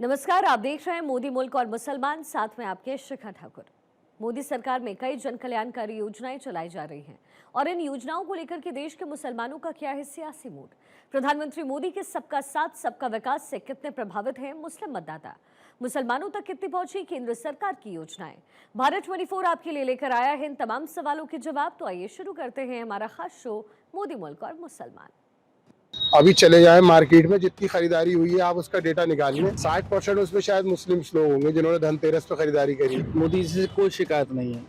नमस्कार, आप देख रहे हैं मोदी मुल्क और मुसलमान, साथ में आपके शिखा ठाकुर। मोदी सरकार में कई जन कल्याणकारी योजनाएं चलाई जा रही हैं और इन योजनाओं को लेकर के देश के मुसलमानों का क्या है सियासी मूड। प्रधानमंत्री मोदी के सबका साथ सबका विकास से कितने प्रभावित हैं मुस्लिम मतदाता, मुसलमानों तक कितनी पहुंची केंद्र सरकार की योजनाएं। भारत 24 आपके लिए लेकर आया है इन तमाम सवालों के जवाब। तो आइए शुरू करते हैं हमारा खास शो मोदी मुल्क और मुसलमान। अभी चले जाए मार्केट में, जितनी खरीदारी हुई है आप उसका डेटा निकालिए। 60% उसमें शायद मुस्लिम लोग होंगे जिन्होंने धनतेरस पे खरीदारी करी। मोदी जी से कोई शिकायत नहीं है,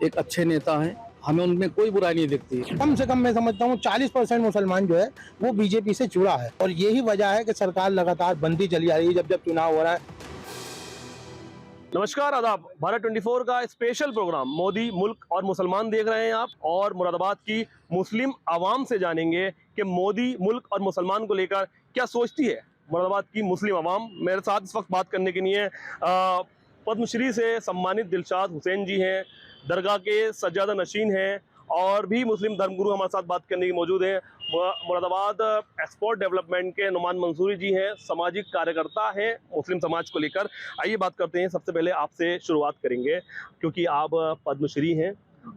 एक अच्छे नेता हैं, हमें उनमें कोई बुराई नहीं दिखती। कम से कम मैं समझता हूँ 40% मुसलमान जो है वो बीजेपी से जुड़ा है और यही वजह है कि सरकार लगातार बंदी चली आ रही है जब जब चुनाव हो रहा है। नमस्कार, आदाब। भारत 24 का स्पेशल प्रोग्राम मोदी मुल्क और मुसलमान देख रहे हैं आप, और मुरादाबाद की मुस्लिम आवाम से जानेंगे कि मोदी मुल्क और मुसलमान को लेकर क्या सोचती है मुरादाबाद की मुस्लिम आवाम। मेरे साथ इस वक्त बात करने के लिए पद्मश्री से सम्मानित दिलशाद हुसैन जी हैं, दरगाह के सज्जादा नशीन हैं, और भी मुस्लिम धर्मगुरु हमारे साथ बात करने के मौजूद हैं। मुरादाबाद एक्सपोर्ट डेवलपमेंट के नुमान मंसूरी जी हैं, सामाजिक कार्यकर्ता हैं मुस्लिम समाज को लेकर। आइए बात करते हैं। सबसे पहले आपसे शुरुआत करेंगे क्योंकि आप पद्मश्री हैं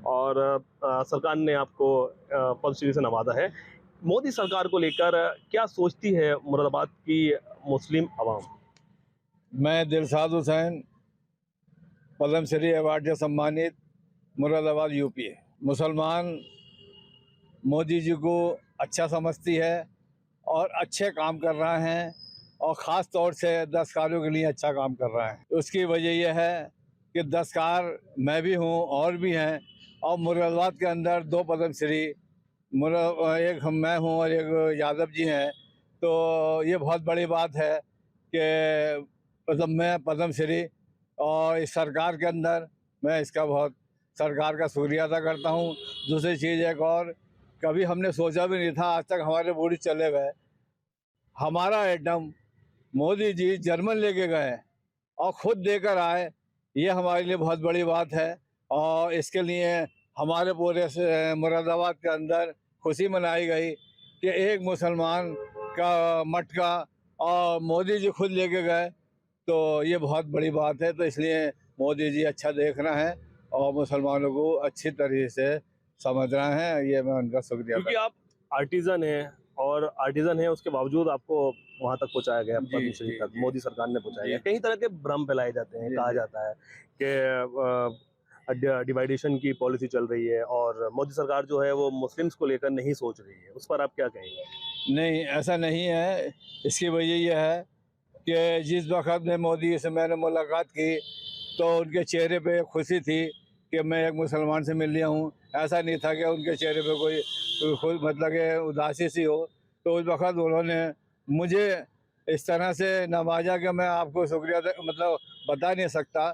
और सरकार ने आपको पद्मश्री से नवाजा है। मोदी सरकार को लेकर क्या सोचती है मुरादाबाद की मुस्लिम आवाम? मैं दिलशाद हुसैन, पद्मश्री अवार्ड से सम्मानित, मुरादाबाद यूपी है। मुसलमान मोदी जी को अच्छा समझती है और अच्छे काम कर रहे हैं, और ख़ास तौर से दस्तकारों के लिए अच्छा काम कर रहे हैं। उसकी वजह यह है कि दस्तकार मैं भी हूँ और भी हैं, और मुरादाबाद के अंदर 2 पद्मश्री, एक मैं हूँ और एक यादव जी हैं। तो ये बहुत बड़ी बात है कि मतलब मैं पद्मश्री, और इस सरकार के अंदर मैं इसका बहुत सरकार का शुक्रिया अदा करता हूँ। दूसरी चीज़ एक और, कभी हमने सोचा भी नहीं था, आज तक हमारे बूढ़ी चले गए, हमारा एटम मोदी जी जर्मन लेके गए और ख़ुद देकर आए। ये हमारे लिए बहुत बड़ी बात है, और इसके लिए हमारे पूरे मुरादाबाद के अंदर खुशी मनाई गई कि एक मुसलमान का मटका और मोदी जी खुद लेके गए। तो ये बहुत बड़ी बात है। तो इसलिए मोदी जी अच्छा देख रहे हैं और मुसलमानों को अच्छी तरीके से समझ रहे हैं। ये मैं उनका शुक्रिया, क्योंकि आप आर्टिजन हैं, और आर्टिजन है उसके बावजूद आपको वहां तक पहुंचाया गया, पद्मश्री तक मोदी सरकार ने पहुंचाया गया। कई तरह के भ्रम फैलाए जाते हैं, कहा जाता है कि डिवाइडेशन की पॉलिसी चल रही है और मोदी सरकार जो है वो मुस्लिम्स को लेकर नहीं सोच रही है। उस पर आप क्या कहेंगे? नहीं, ऐसा नहीं है। इसकी वजह यह है कि जिस वक्त में मोदी से मैंने मुलाकात की तो उनके चेहरे पे खुशी थी कि मैं एक मुसलमान से मिल लिया हूँ। ऐसा नहीं था कि उनके चेहरे पे कोई खुद मतलब कि उदासी सी हो। तो उस वक्त उन्होंने मुझे इस तरह से नवाजा कि मैं आपको शुक्रिया मतलब बता नहीं सकता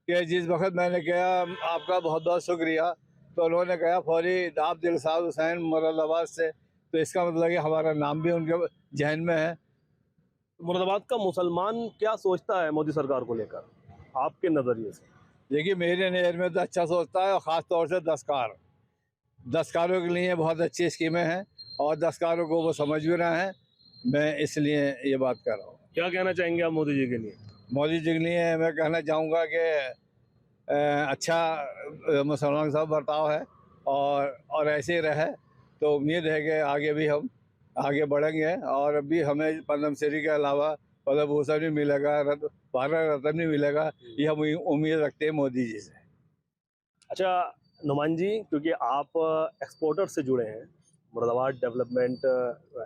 कि जिस वक्त मैंने कहा आपका बहुत बहुत शुक्रिया, तो उन्होंने कहा फौरी आप दिलशाद हुसैन मुरादाबाद से। तो इसका मतलब कि हमारा नाम भी उनके जहन में है। मुरादाबाद का मुसलमान क्या सोचता है मोदी सरकार को लेकर आपके नज़रिए से? देखिए, मेरे नज़र में तो अच्छा सोचता है, और ख़ास तौर से दस्तकारों के लिए बहुत अच्छी स्कीमें हैं, और दस्तकारों को वो समझ भी रहे हैं। मैं इसलिए ये बात कर रहा हूँ। क्या कहना चाहेंगे आप मोदी जी के लिए? मोदी जी के लिए मैं कहना चाहूँगा कि अच्छा मुसलमान साहब बर्ताव है, और ऐसे ही रहे। तो उम्मीद है कि आगे भी हम आगे बढ़ेंगे, और अभी हमें पद्मश्री के अलावा पद्म भूषण भी मिलेगा, भारत रत्न भी मिलेगा। ये हम उम्मीद रखते हैं मोदी जी से। अच्छा नुमान जी, क्योंकि आप एक्सपोर्टर से जुड़े हैं, मुरादाबाद डेवलपमेंट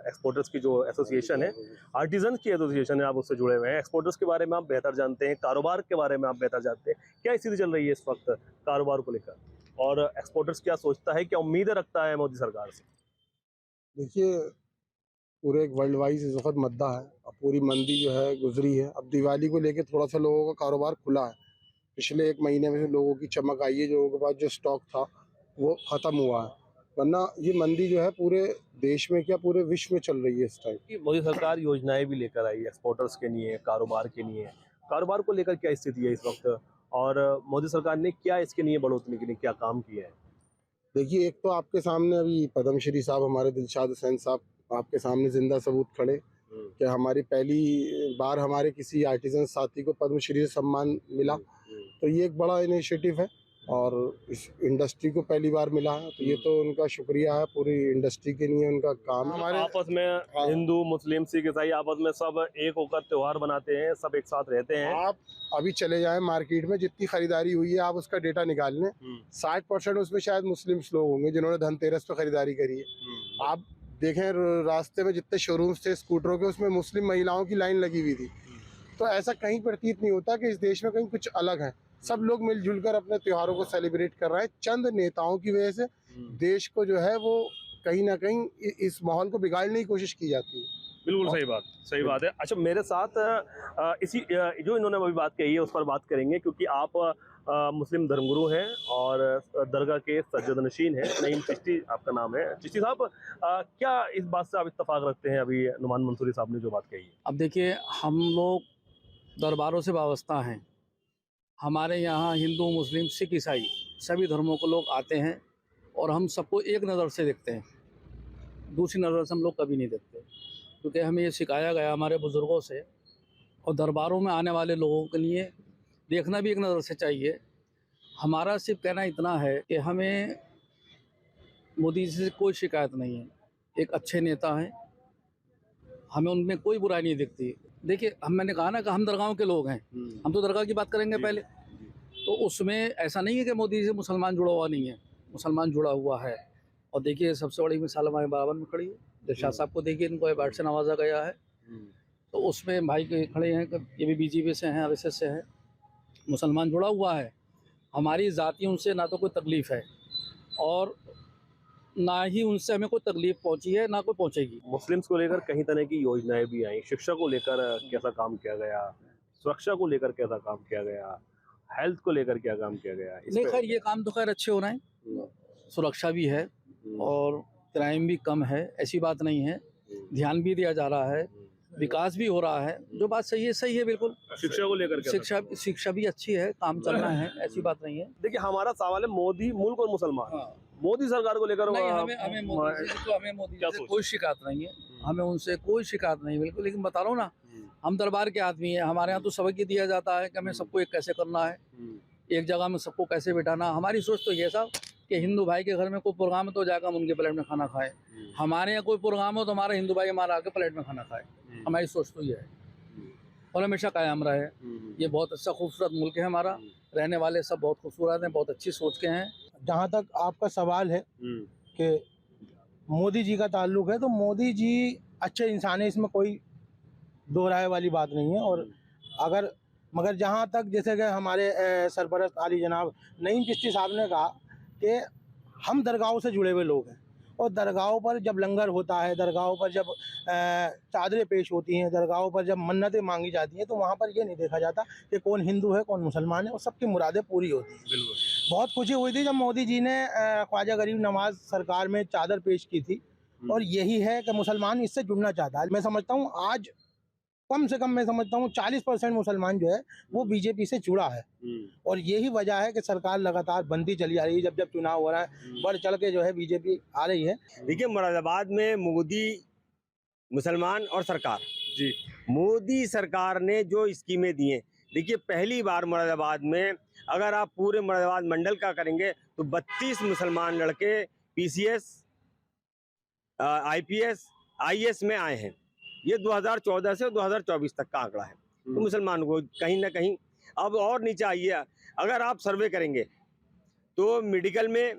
एक्सपोर्टर्स की जो एसोसिएशन है, आर्टिजन की एसोसिएशन है, आप उससे जुड़े हुए हैं। एक्सपोर्टर्स के बारे में आप बेहतर जानते हैं, कारोबार के बारे में आप बेहतर जानते हैं। क्या स्थिति चल रही है इस वक्त कारोबार को लेकर, और एक्सपोर्टर्स क्या सोचता है, क्या उम्मीदें रखता है मोदी सरकार से? देखिए, पूरे एक वर्ल्ड वाइज इस वक्त मद्दा है। अब पूरी मंदी जो है गुजरी है। अब दिवाली को लेके थोड़ा सा लोगों का कारोबार खुला है। पिछले 1 महीने में लोगों की चमक आई है, लोगों के पास जो स्टॉक था वो ख़त्म हुआ है। वरना ये मंदी जो है पूरे देश में क्या पूरे विश्व में चल रही है इस टाइम। कि मोदी सरकार योजनाएं भी लेकर आई एक्सपोर्टर्स के लिए, कारोबार के लिए। कारोबार को लेकर क्या स्थिति है इस वक्त, और मोदी सरकार ने क्या इसके लिए बढ़ोतरी के लिए क्या काम किया है? देखिए, एक तो आपके सामने अभी पद्मश्री साहब हमारे दिलशाद हुसैन साहब आपके सामने जिंदा सबूत खड़े। कि हमारी पहली बार हमारे किसी आर्टिजन साथी को पद्मश्री से सम्मान मिला, तो ये एक बड़ा इनिशिएटिव है और इस इंडस्ट्री को पहली बार मिला है, तो ये तो उनका शुक्रिया है, पूरी इंडस्ट्री के लिए उनका काम है। हमारे आपस में हिंदू मुस्लिम सिख ईसाई आपस में सब एक होकर त्योहार बनाते हैं, सब एक साथ रहते हैं। आप अभी चले जाएं मार्केट में, जितनी खरीदारी हुई है आप उसका डेटा निकाल लें, 60% उसमें शायद मुस्लिम्स लोग होंगे जिन्होंने धनतेरस पे खरीदारी करी है। आप देखें रास्ते में जितने शोरूम्स थे स्कूटरों के, उसमें मुस्लिम महिलाओं की लाइन लगी हुई थी। तो ऐसा कहीं प्रतीत नहीं होता कि इस देश में कहीं कुछ अलग है। सब लोग मिलजुल कर अपने त्योहारों को सेलिब्रेट कर रहे हैं। चंद नेताओं की वजह से देश को जो है वो कहीं ना कहीं इस माहौल को बिगाड़ने की कोशिश की जाती है। बिल्कुल सही बात है। अच्छा, मेरे साथ इसी जो इन्होंने अभी बात कही है उस पर बात करेंगे, क्योंकि आप मुस्लिम धर्मगुरु हैं और दरगाह के सज्जदनशीन हैं। नईम चिश्ती आपका नाम है। चिश्ती साहब, क्या इस बात से आप इत्तेफाक रखते हैं अभी नुमान मंसूरी साहब ने जो बात कही है? अब देखिए, हम लोग दरबारों से वाबस्ता हैं। हमारे यहाँ हिंदू मुस्लिम सिख ईसाई सभी धर्मों के लोग आते हैं और हम सबको एक नज़र से देखते हैं, दूसरी नज़र से हम लोग कभी नहीं देखते, क्योंकि हमें ये सिखाया गया हमारे बुज़ुर्गों से। और दरबारों में आने वाले लोगों के लिए देखना भी एक नज़र से चाहिए। हमारा सिर्फ कहना इतना है कि हमें मोदी जी से कोई शिकायत नहीं है, एक अच्छे नेता हैं, हमें उनमें कोई बुराई नहीं दिखती। देखिए, मैंने कहा ना कि हम दरगाहों के लोग हैं, हम तो दरगाह की बात करेंगे पहले। तो उसमें ऐसा नहीं है कि मोदी जी से मुसलमान जुड़ा हुआ नहीं है, मुसलमान जुड़ा हुआ है। और देखिए, सबसे बड़ी मिसाल हमारे बराबर में खड़ी है, दिलशाद साहब को देखिए, इनको अवार्ड से नवाजा गया है। तो उसमें भाई के खड़े हैं कि ये भी बीजेपी से हैं, आरएसएस से हैं, मुसलमान जुड़ा हुआ है। हमारी ज़ाती उनसे ना तो कोई तकलीफ़ है और ना ही उनसे हमें कोई तकलीफ पहुंची है, ना कोई पहुंचेगी। मुस्लिम्स को लेकर कई तरह की योजनाएं भी आई। शिक्षा को लेकर कैसा काम किया गया, सुरक्षा को लेकर कैसा काम किया गया, हेल्थ को लेकर क्या काम किया गया? नहीं, खैर ये काम तो खैर अच्छे हो रहे हैं, सुरक्षा भी है और क्राइम भी कम है, ऐसी बात नहीं है। ध्यान भी दिया जा रहा है, विकास भी हो रहा है, जो बात सही है बिल्कुल। शिक्षा को लेकर शिक्षा भी अच्छी है, काम चल रहा है, ऐसी बात नहीं है। देखिए, हमारा सवाल है मोदी मुल्क और मुसलमान, मोदी सरकार को लेकर नहीं, हमें मोदी जी से कोई शिकायत नहीं है, हमें उनसे कोई शिकायत नहीं बिल्कुल। लेकिन बता रहा हूँ ना, हम दरबार के आदमी हैं, हमारे यहाँ तो सबक ही दिया जाता है कि हमें सबको एक कैसे करना है, एक जगह में सबको कैसे बिठाना। हमारी सोच तो ये साहब कि हिंदू भाई के घर में कोई प्रोग्राम है तो जाकर हम उनके प्लेट में खाना खाएं, हमारे यहाँ कोई प्रोग्राम हो तो हमारा हिंदू भाई हमारा आके प्लेट में खाना खाए। हमारी सोच तो ये है और हमेशा कायम रहे। ये बहुत अच्छा खूबसूरत मुल्क है हमारा, रहने वाले सब बहुत खूबसूरत हैं, बहुत अच्छी सोच के हैं। जहाँ तक आपका सवाल है कि मोदी जी का ताल्लुक है, तो मोदी जी अच्छे इंसान है, इसमें कोई दो राय वाली बात नहीं है। और मगर जहाँ तक जैसे कि हमारे सरपरस्त आली जनाब नईम चिश्ती साहब ने कहा कि हम दरगाहों से जुड़े हुए लोग हैं और दरगाहों पर जब लंगर होता है, दरगाहों पर जब चादरें पेश होती हैं, दरगाहों पर जब मन्नतें मांगी जाती हैं, तो वहाँ पर ये नहीं देखा जाता कि कौन हिंदू है कौन मुसलमान है, और सबकी मुरादें पूरी होती हैं। बहुत खुशी हुई थी जब मोदी जी ने ख्वाजा गरीब नवाज सरकार में चादर पेश की थी, और यही है कि मुसलमान इससे जुड़ना चाहता है। मैं समझता हूँ आज कम से कम मैं समझता हूँ 40% मुसलमान जो है वो बीजेपी से जुड़ा है, और यही वजह है कि सरकार लगातार बनती चली आ रही है। जब चुनाव हो रहा है बढ़ चढ़ के जो है बीजेपी आ रही है। देखिए, मुरादाबाद में मोदी मुसलमान और सरकार जी, मोदी सरकार ने जो स्कीमें दी हैं, देखिए पहली बार मुरादाबाद में अगर आप पूरे मुरादाबाद मंडल का करेंगे तो 32 मुसलमान लड़के पीसीएस, आईपीएस, आईएएस में आए हैं। ये 2014 से 2024 तक का आंकड़ा है। तो मुसलमान को कहीं ना कहीं अब और नीचे आइए, अगर आप सर्वे करेंगे तो मेडिकल में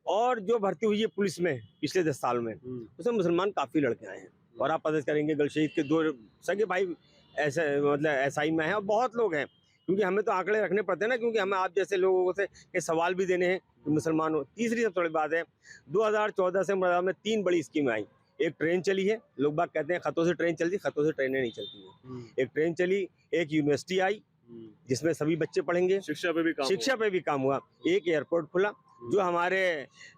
और जो भर्ती हुई है पुलिस में पिछले 10 साल में, उसमें मुसलमान काफ़ी लड़के आए हैं। और आप पता करेंगे गलशहीद के 2 सगे भाई ऐसे मतलब एसआई में हैं, और बहुत लोग हैं, क्योंकि हमें तो आंकड़े रखने पड़ते हैं ना, क्योंकि हमें आप जैसे लोगों से के सवाल भी देने हैं कि मुसलमान हो। तीसरी सबसे बड़ी बात है, 2014 से मुरादाबाद में 3 बड़ी स्कीम आई। एक ट्रेन चली है, लोग बात कहते हैं खतों से ट्रेन चलती, खतों से ट्रेनें नहीं चलती हैं। एक ट्रेन चली, एक यूनिवर्सिटी आई जिसमें सभी बच्चे पढ़ेंगे, शिक्षा पे भी काम हुआ। एक एयरपोर्ट खुला, जो हमारे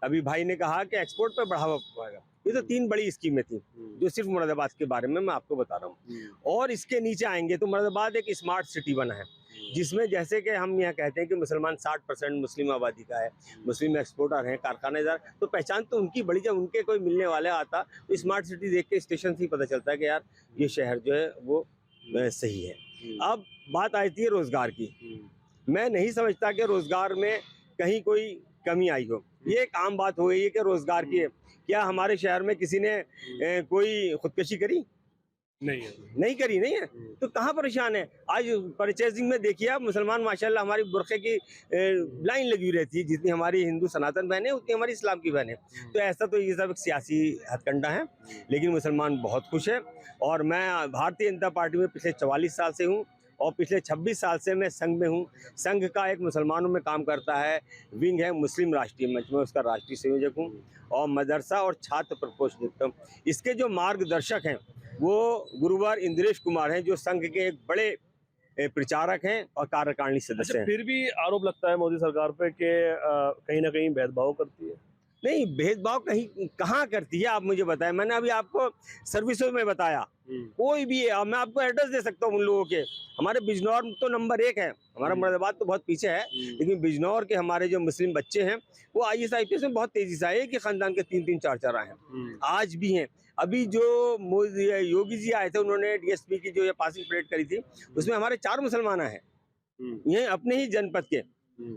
अभी भाई ने कहा कि एक्सपोर्ट पे बढ़ावा पाएगा। ये तो 3 बड़ी स्कीमें थी जो सिर्फ मुरादाबाद के बारे में मैं आपको बता रहा हूँ। और इसके नीचे आएंगे तो मुरादाबाद एक स्मार्ट सिटी बना है, जिसमें जैसे कि हम यहाँ कहते हैं कि मुसलमान 60% मुस्लिम आबादी का है, मुस्लिम एक्सपोर्टर हैं, कारखानेदार, तो पहचान तो उनकी बड़ी, जब उनके कोई मिलने वाला आता तो स्मार्ट सिटी देख के स्टेशन से ही पता चलता है कि यार ये शहर जो है वो सही है। अब बात आती है रोजगार की। मैं नहीं समझता कि रोजगार में कहीं कोई कमी आई हो। ये एक आम बात हो गई है कि रोजगार की है। क्या हमारे शहर में किसी ने कोई खुदकशी करी? नहीं करी, नहीं है तो कहाँ परेशान है? आज परचेजिंग में देखिए आप, मुसलमान माशाल्लाह हमारी बुरखे की लाइन लगी रहती है, जितनी हमारी हिंदू सनातन बहन है उतनी हमारी इस्लाम की बहन है। तो ऐसा तो ये सब एक सियासी हथकंडा है, लेकिन मुसलमान बहुत खुश है। और मैं भारतीय जनता पार्टी में पिछले 44 साल से हूँ और पिछले 26 साल से मैं संघ में हूँ। संघ का एक मुसलमानों में काम करता है विंग है मुस्लिम राष्ट्रीय मंच में, उसका राष्ट्रीय संयोजक हूँ और मदरसा और छात्र प्रकोष्ठ देखता हूँ। इसके जो मार्गदर्शक हैं वो गुरुवार इंद्रेश कुमार हैं, जो संघ के एक बड़े प्रचारक हैं और कार्यकारिणी सदस्य हैं। फिर भी आरोप लगता है मोदी सरकार पे कि कहीं ना कहीं भेदभाव करती है। नहीं, भेदभाव कहीं कहाँ करती है, आप मुझे बताएं। मैंने अभी आपको सर्विसों में बताया, कोई भी है, मैं आपको एड्रेस दे सकता हूँ उन लोगों के। हमारे बिजनौर तो नंबर 1 है, हमारा मुरादाबाद तो बहुत पीछे है, लेकिन बिजनौर के हमारे जो मुस्लिम बच्चे हैं वो IAS IPS में बहुत तेजी से आए। एक ही खानदान के 3-3 4-4 आए हैं, आज भी हैं। अभी जो योगी जी आए थे, उन्होंने DSP की जो ये पासिंग परेड करी थी, उसमें हमारे 4 मुसलमान हैं, ये अपने ही जनपद के।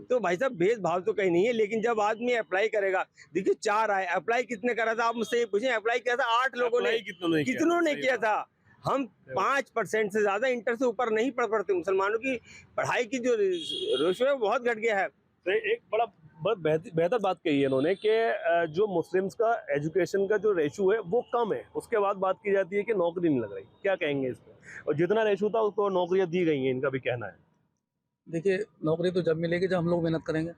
तो भाई साहब भेदभाव तो कहीं नहीं है, लेकिन जब आदमी अप्लाई करेगा, देखिए 4 आए, अप्लाई कितने करा था? आप मुझसे ये पूछें, अप्लाई किया था 8 लोगों ने, कितनों ने किया था? हम 5% से ज्यादा इंटर से ऊपर नहीं पढ़ पड़ते। मुसलमानों की पढ़ाई की जो रेशो है बहुत घट गया है। तो एक बड़ा बहुत बेहतर बात कही है इन्होंने कि जो मुस्लिम्स का एजुकेशन का जो रेशो है वो कम है, उसके बाद बात की जाती है कि नौकरी नहीं लग रही। क्या कहेंगे इस पर? और जितना रेशो था उसको नौकरियां दी गई हैं, इनका भी कहना है। देखिए, नौकरी तो जब मिलेगी जब हम लोग मेहनत करेंगे।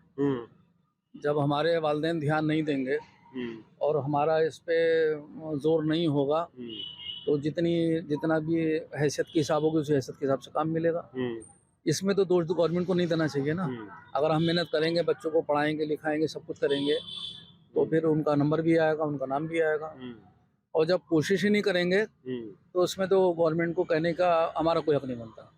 जब हमारे वालिदैन ध्यान नहीं देंगे और हमारा इस पे जोर नहीं होगा तो जितना भी हैसियत के हिसाब होगी उस हैसियत के हिसाब से काम मिलेगा। इसमें तो दोष तो गवर्नमेंट को नहीं देना चाहिए ना। अगर हम मेहनत करेंगे, बच्चों को पढ़ाएंगे लिखाएंगे, सब कुछ करेंगे, तो फिर उनका नंबर भी आएगा, उनका नाम भी आएगा। और जब कोशिश ही नहीं करेंगे तो उसमें तो गवर्नमेंट को कहने का हमारा कोई हक नहीं बनता।